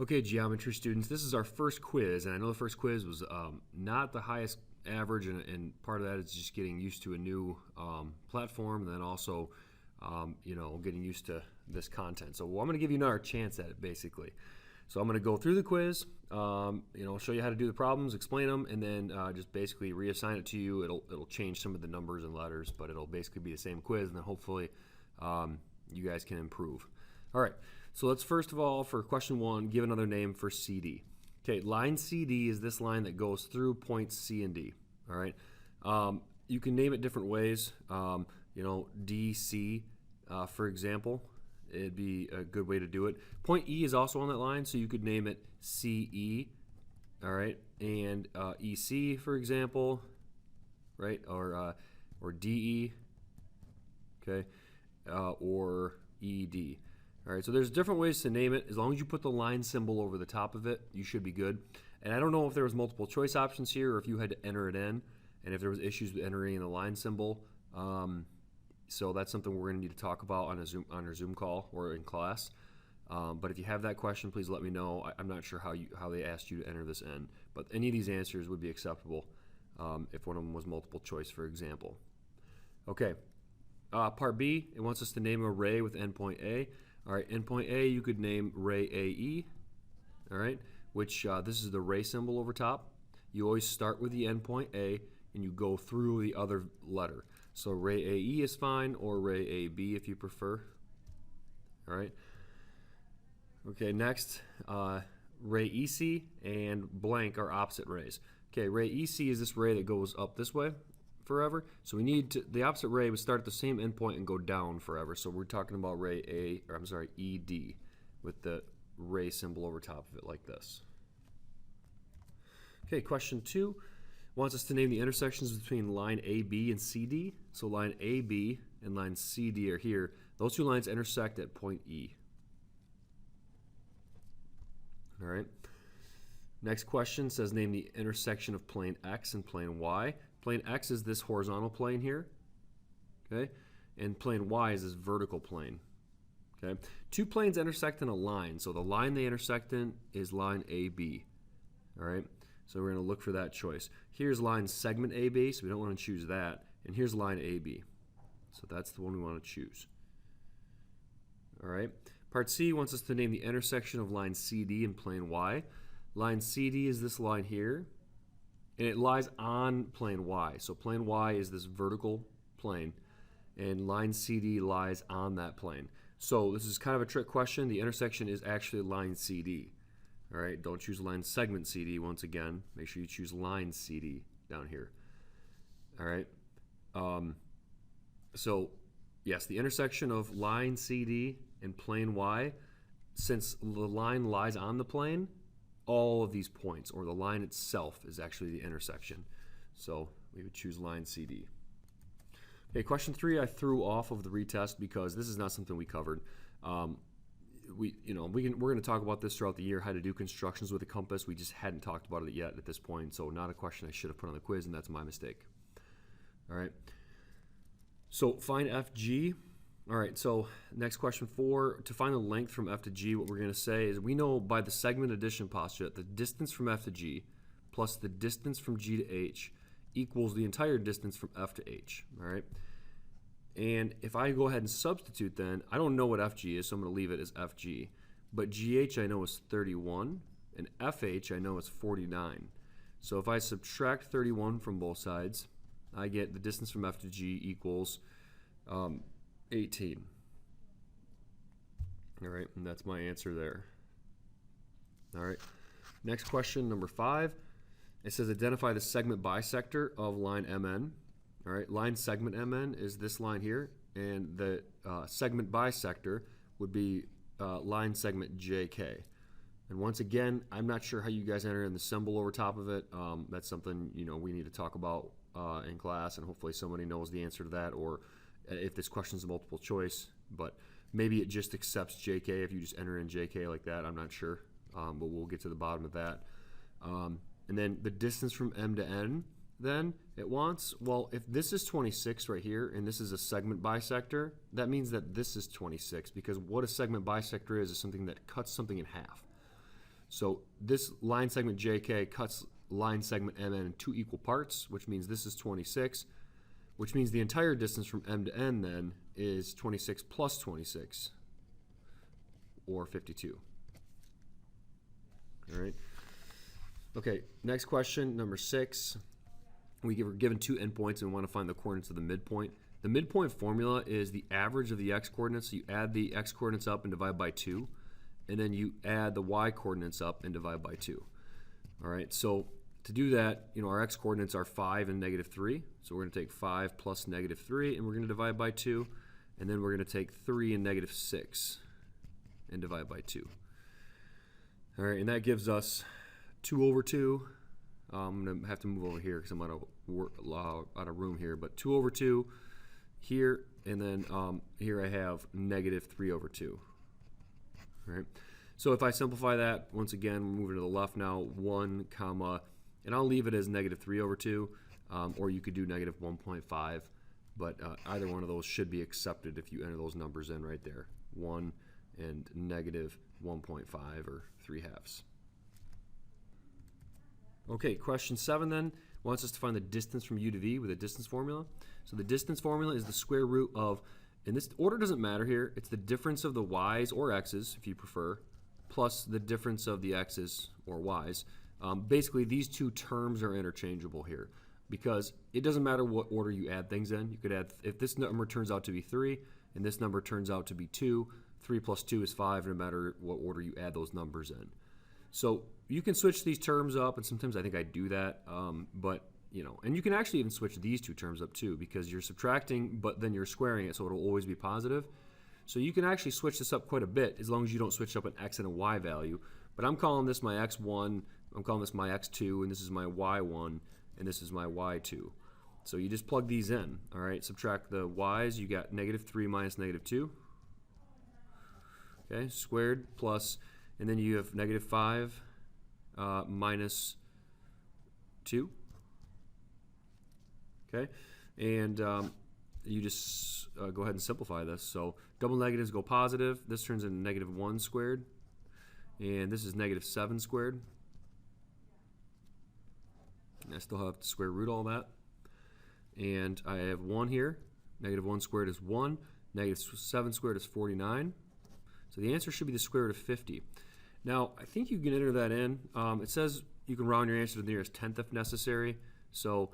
Okay, geometry students, this is our first quiz, and I know the first quiz was not the highest average, and part of that is just getting used to a new platform, and then also, getting used to this content. So I'm going to give you another chance at it, basically. So I'm going to go through the quiz, show you how to do the problems, explain them, and then just basically reassign it to you. It'll change some of the numbers and letters, but it'll basically be the same quiz, and then hopefully you guys can improve. All right, so let's first of all, for question 1, give another name for CD. Okay, line CD is this line that goes through points C and D. All right, you can name it different ways. DC, for example, it'd be a good way to do it. Point E is also on that line, so you could name it CE. All right, and EC, for example, right, or DE. Okay, or ED. All right, so there's different ways to name it. As long as you put the line symbol over the top of it, you should be good. And I don't know if there was multiple choice options here or if you had to enter it in, and if there was issues with entering in the line symbol. So that's something we're going to need to talk about on our Zoom call or in class. But if you have that question, please let me know. I'm not sure how they asked you to enter this in, but any of these answers would be acceptable if one of them was multiple choice, for example. Okay, part B, it wants us to name an array with endpoint A. All right, endpoint A, you could name ray AE, all right, which this is the ray symbol over top. You always start with the endpoint A and you go through the other letter. So ray AE is fine, or ray AB if you prefer. All right. Okay, next, ray EC and blank are opposite rays. Okay, ray EC is this ray that goes up this way forever. So we need to, the opposite ray would start at the same endpoint and go down forever. So we're talking about ray ED with the ray symbol over top of it like this. Okay, question 2 wants us to name the intersections between line AB and CD. So line AB and line CD are here. Those two lines intersect at point E. All right. Next question says name the intersection of plane X and plane Y. Plane X is this horizontal plane here, okay? And plane Y is this vertical plane, okay? Two planes intersect in a line, so the line they intersect in is line AB, all right? So we're gonna look for that choice. Here's line segment AB, so we don't wanna choose that. And here's line AB, so that's the one we wanna choose, all right? Part C wants us to name the intersection of line CD and plane Y. Line CD is this line here, and it lies on plane Y. So plane Y is this vertical plane, and line CD lies on that plane. So this is kind of a trick question. The intersection is actually line CD. All right, don't choose line segment CD once again. Make sure you choose line CD down here. All right. So yes, the intersection of line CD and plane Y, since the line lies on the plane, all of these points, or the line itself, is actually the intersection. So we would choose line CD. Okay, question 3 I threw off of the retest because this is not something we covered. We're going to talk about this throughout the year, how to do constructions with a compass. We just hadn't talked about it yet at this point, so not a question I should have put on the quiz, and that's my mistake. All right. So find FG. All right, so next question 4, to find the length from F to G, what we're going to say is we know by the segment addition postulate, the distance from F to G plus the distance from G to H equals the entire distance from F to H, all right? And if I go ahead and substitute then, I don't know what FG is, so I'm going to leave it as FG. But GH I know is 31, and FH I know is 49. So if I subtract 31 from both sides, I get the distance from F to G equals 18. All right, and that's my answer there. All right, next question, number 5. It says identify the segment bisector of line MN. All right, line segment MN is this line here, and the segment bisector would be line segment JK. And once again, I'm not sure how you guys enter in the symbol over top of it. That's something we need to talk about in class, and hopefully somebody knows the answer to that, or if this question is a multiple choice, but maybe it just accepts JK if you just enter in JK like that. I'm not sure, but we'll get to the bottom of that. And then the distance from M to N, then it wants, well, if this is 26 right here and this is a segment bisector, that means that this is 26, because what a segment bisector is something that cuts something in half. So this line segment JK cuts line segment MN in 2 equal parts, which means this is 26, which means the entire distance from M to N then is 26 plus 26, or 52. All right. Okay, next question, number 6. We were given 2 endpoints and we want to find the coordinates of the midpoint. The midpoint formula is the average of the x coordinates. So you add the x coordinates up and divide by 2, and then you add the y coordinates up and divide by 2. All right, so to do that, our x coordinates are 5 and -3. So we're going to take 5 plus -3, and we're going to divide by 2. And then we're going to take 3 and -6 and divide by 2. All right, and that gives us 2 over 2. I'm going to have to move over here because I'm out of room here. But 2 over 2 here, and then here I have -3 over 2. All right. So if I simplify that, once again, we're moving to the left now, 1 comma, and I'll leave it as -3 over 2, or you could do -1.5, but either one of those should be accepted if you enter those numbers in right there, 1 and -1.5, or 3/2. Okay, question 7 then wants us to find the distance from U to V with a distance formula. So the distance formula is the square root of, and this order doesn't matter here, it's the difference of the y's or x's, if you prefer, plus the difference of the x's or y's. Basically, these 2 terms are interchangeable here because it doesn't matter what order you add things in. You could add, if this number turns out to be 3 and this number turns out to be 2, 3 plus 2 is 5, no matter what order you add those numbers in. So you can switch these terms up, and sometimes I think I do that, but and you can actually even switch these 2 terms up too, because you're subtracting, but then you're squaring it, so it'll always be positive. So you can actually switch this up quite a bit, as long as you don't switch up an x and a y value. But I'm calling this my x1, I'm calling this my x2, and this is my y1, and this is my y2. So you just plug these in, all right? Subtract the y's, you got -3 minus -2. Okay, squared plus, and then you have -5 minus 2. Okay, and you just go ahead and simplify this. So double negatives go positive. This turns into -1 squared, and this is -7 squared. And I still have to square root all that. And I have 1 here. -1 squared is 1. -7 squared is 49. So the answer should be the square root of 50. Now, I think you can enter that in. It says you can round your answer to the nearest tenth if necessary. So,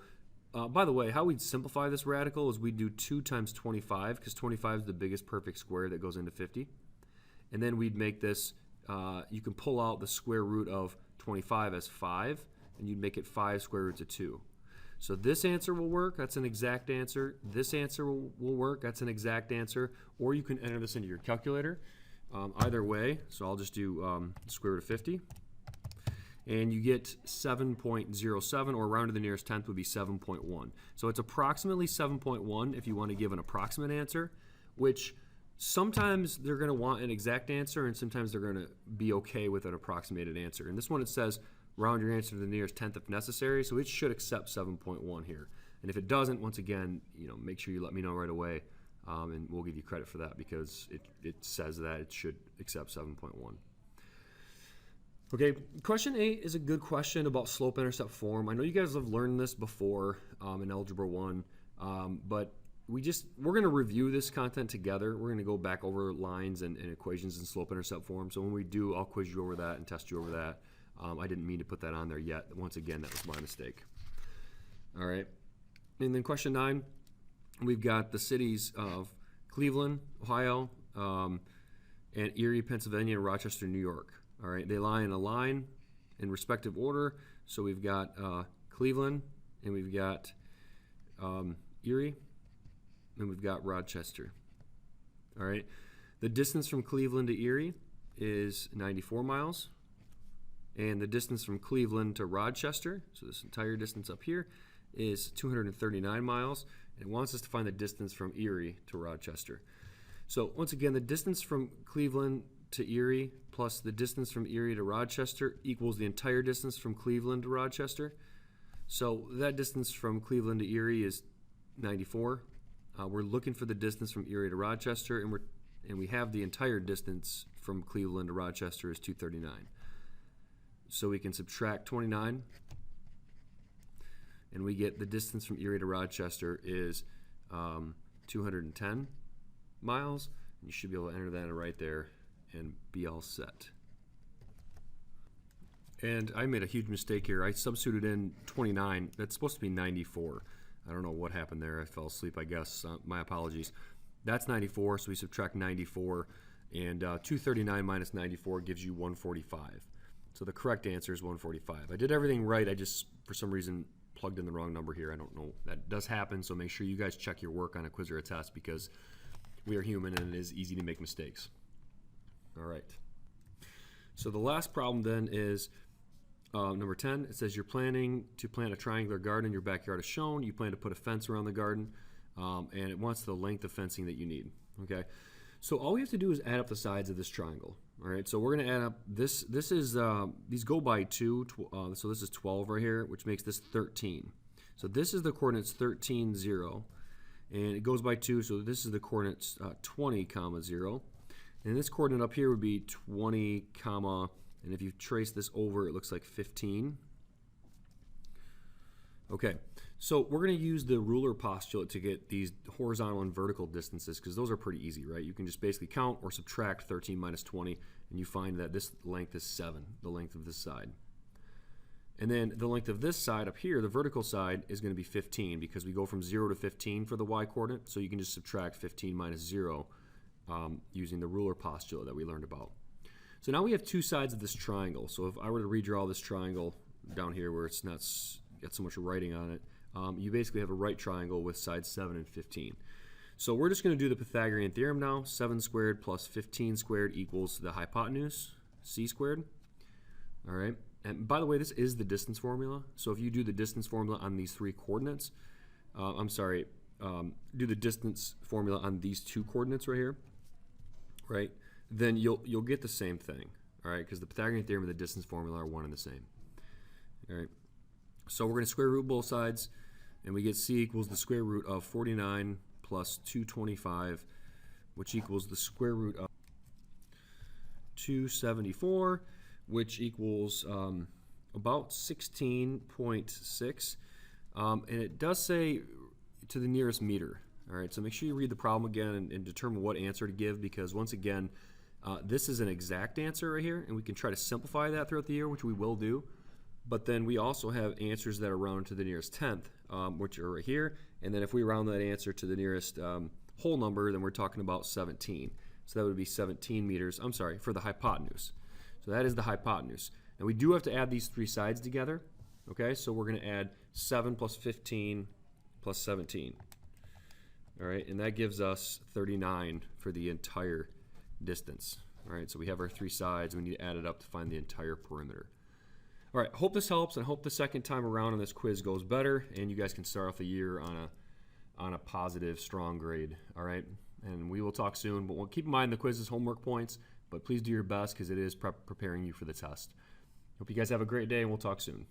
by the way, how we'd simplify this radical is we'd do 2 times 25, because 25 is the biggest perfect square that goes into 50. And then we'd make this, you can pull out the square root of 25 as 5, and you'd make it 5 square roots of 2. So this answer will work, that's an exact answer. This answer will work, that's an exact answer. Or you can enter this into your calculator. Either way, so I'll just do the square root of 50. And you get 7.07, or round to the nearest tenth would be 7.1. So it's approximately 7.1 if you want to give an approximate answer, which sometimes they're going to want an exact answer, and sometimes they're going to be okay with an approximated answer. And this one, it says round your answer to the nearest tenth if necessary, so it should accept 7.1 here. And if it doesn't, once again, make sure you let me know right away. And we'll give you credit for that because it says that it should accept 7.1. Okay, question 8 is a good question about slope-intercept form. I know you guys have learned this before in Algebra 1, but we're going to review this content together. We're going to go back over lines and equations in slope-intercept form. So when we do, I'll quiz you over that and test you over that. I didn't mean to put that on there yet. Once again, that was my mistake. All right, and then question 9. We've got the cities of Cleveland, Ohio, and Erie, Pennsylvania, and Rochester, New York. All right, they lie in a line in respective order. So we've got Cleveland, and we've got Erie, and we've got Rochester. All right, the distance from Cleveland to Erie is 94 miles, and the distance from Cleveland to Rochester, so this entire distance up here, is 239 miles. It wants us to find the distance from Erie to Rochester. So once again, the distance from Cleveland to Erie plus the distance from Erie to Rochester equals the entire distance from Cleveland to Rochester. So that distance from Cleveland to Erie is 94. We're looking for the distance from Erie to Rochester, and we have the entire distance from Cleveland to Rochester is 239. So we can subtract 29, and we get the distance from Erie to Rochester is 210 miles. You should be able to enter that right there and be all set. And I made a huge mistake here. I substituted in 29. That's supposed to be 94. I don't know what happened there. I fell asleep, I guess. My apologies. That's 94, so we subtract 94, and 239 minus 94 gives you 145. So the correct answer is 145. I did everything right. I just, for some reason, plugged in the wrong number here. I don't know. That does happen, so make sure you guys check your work on a quiz or a test, because we are human and it is easy to make mistakes. All right. So the last problem then is number 10. It says you're planning to plant a triangular garden in your backyard as shown. You plan to put a fence around the garden, and it wants the length of fencing that you need. Okay. So all we have to do is add up the sides of this triangle. All right. So we're going to add up this. This is these go by 2. So this is 12 right here, which makes this 13. So this is the coordinates 13, 0. And it goes by 2, so this is the coordinates 20, 0. And this coordinate up here would be 20, and if you trace this over, it looks like 15. Okay, so we're going to use the ruler postulate to get these horizontal and vertical distances, because those are pretty easy, right? You can just basically count or subtract 13 minus 20, and you find that this length is 7, the length of this side. And then the length of this side up here, the vertical side, is going to be 15, because we go from 0 to 15 for the y-coordinate, so you can just subtract 15 minus 0 using the ruler postulate that we learned about. So now we have two sides of this triangle. So if I were to redraw this triangle down here where it's not got so much writing on it, you basically have a right triangle with sides 7 and 15. So we're just going to do the Pythagorean theorem now. 7 squared plus 15 squared equals the hypotenuse, c squared. All right. And by the way, this is the distance formula. So if you do the distance formula on these three coordinates, do the distance formula on these two coordinates right here, right? Then you'll get the same thing, all right? Because the Pythagorean theorem and the distance formula are one and the same. All right. So we're going to square root both sides, and we get c equals the square root of 49 plus 225, which equals the square root of 274. Which equals about 16.6, and it does say to the nearest meter. All right, so make sure you read the problem again and determine what answer to give, because once again, this is an exact answer right here, and we can try to simplify that throughout the year, which we will do. But then we also have answers that are rounded to the nearest tenth, which are right here, and then if we round that answer to the nearest whole number, then we're talking about 17. So that would be 17 meters, I'm sorry, for the hypotenuse. So that is the hypotenuse. And we do have to add these three sides together. Okay, so we're going to add 7 plus 15 plus 17. All right, and that gives us 39 for the entire distance. All right, so we have our three sides. We need to add it up to find the entire perimeter. All right, hope this helps, and hope the second time around on this quiz goes better, and you guys can start off the year on a positive, strong grade. All right, and we will talk soon, but we'll keep in mind the quiz is homework points. But please do your best, because it is preparing you for the test. Hope you guys have a great day, and we'll talk soon.